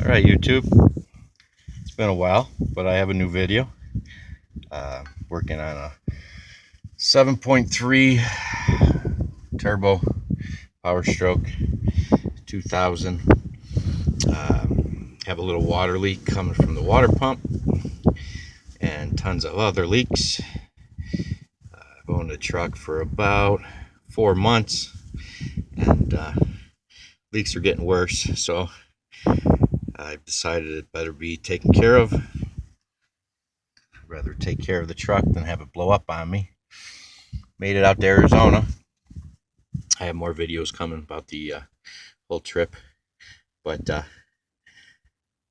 Alright, YouTube, it's been a while, but I have a new video. Working on a 7.3 turbo power stroke 2000. Have a little water leak coming from the water pump and tons of other leaks. I've owned the truck for about 4 months and leaks are getting worse, so I've decided it better be taken care of. I'd rather take care of the truck than have it blow up on me. Made it out to Arizona. I have more videos coming about the whole trip, but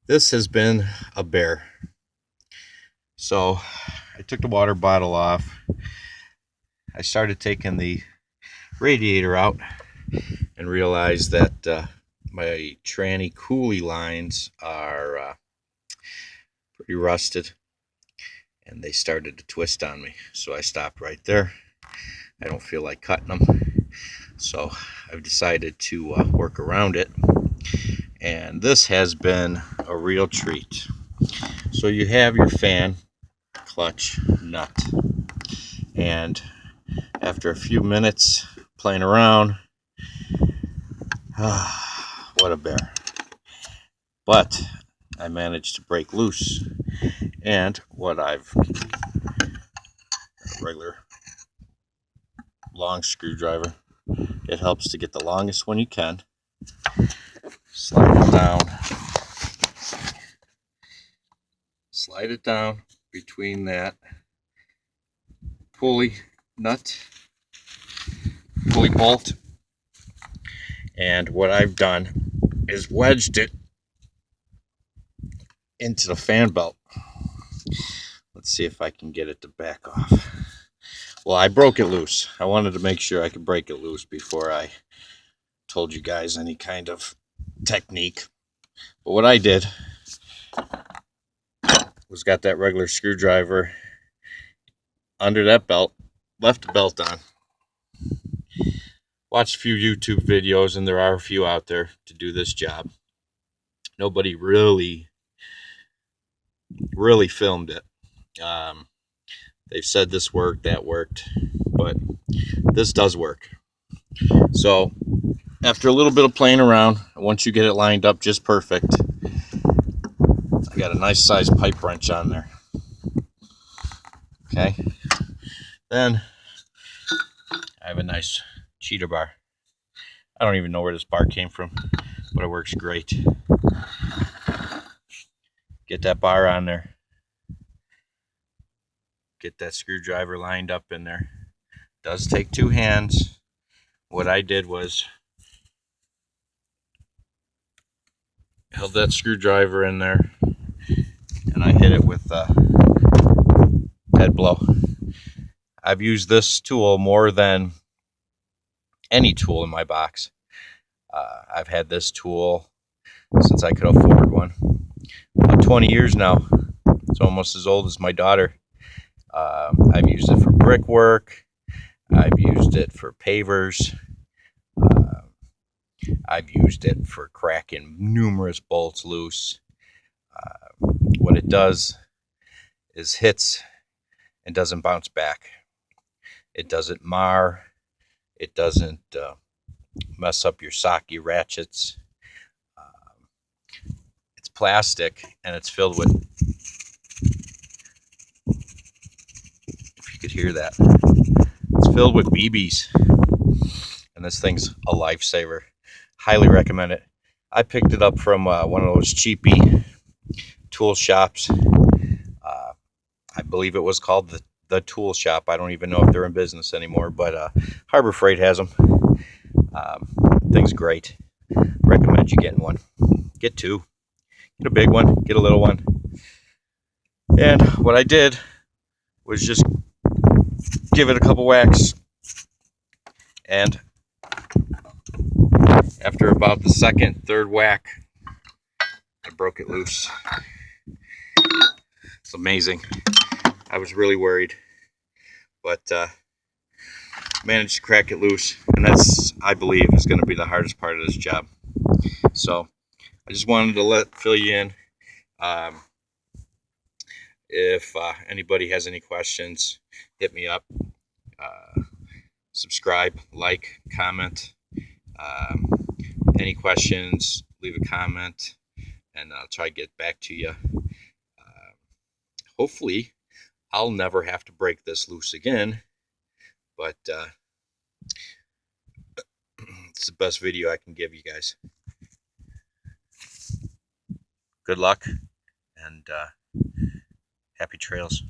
this has been a bear. So I took the water bottle off. I started taking the radiator out and realized that my tranny coolie lines are pretty rusted and they started to twist on me. So I stopped right there. I don't feel like cutting them. So I've decided to work around it. And this has been a real treat. So you have your fan clutch nut. And after a few minutes playing around, what a bear. But I managed to break loose. And what I've regular long screwdriver, it helps to get the longest one you can. Slide it down between that pulley bolt, and what I've done is wedged it into the fan belt. Let's see if I can get it to back off. Well, I broke it loose. I wanted to make sure I could break it loose before I told you guys any kind of technique. But what I did was got that regular screwdriver under that belt, left the belt on, watched a few YouTube videos, and there are a few out there to do this job. Nobody really filmed it. They've said this worked, that worked, but this does work. So after a little bit of playing around, once you get it lined up just perfect, I got a nice sized pipe wrench on there. Okay, then I have a nice cheater bar. I don't even know where this bar came from, but it works great. Get that bar on there. Get that screwdriver lined up in there. Does take 2 hands. What I did was held that screwdriver in there and I hit it with a head blow. I've used this tool more than any tool in my box. I've had this tool since I could afford one. About 20 years now. It's almost as old as my daughter. I've used it for brickwork. I've used it for pavers. I've used it for cracking numerous bolts loose. What it does is hits and doesn't bounce back. It doesn't mar. It doesn't mess up your socky ratchets. It's plastic and it's filled with, if you could hear that, it's filled with BBs. And this thing's a lifesaver. Highly recommend it. I picked it up from one of those cheapy tool shops. I believe it was called the Tool Shop. I don't even know if they're in business anymore, but Harbor Freight has them. Thing's great. Recommend you getting one. Get 2. Get a big one, get a little one. And what I did was just give it a couple whacks, and after about the second, third whack, I broke it loose. It's amazing. I was really worried, but managed to crack it loose, and that's, I believe, is going to be the hardest part of this job. So I just wanted to fill you in. If anybody has any questions, hit me up. Subscribe, like, comment. Um, any questions, leave a comment, and I'll try to get back to you. Hopefully, I'll never have to break this loose again, but it's the best video I can give you guys. Good luck, and happy trails.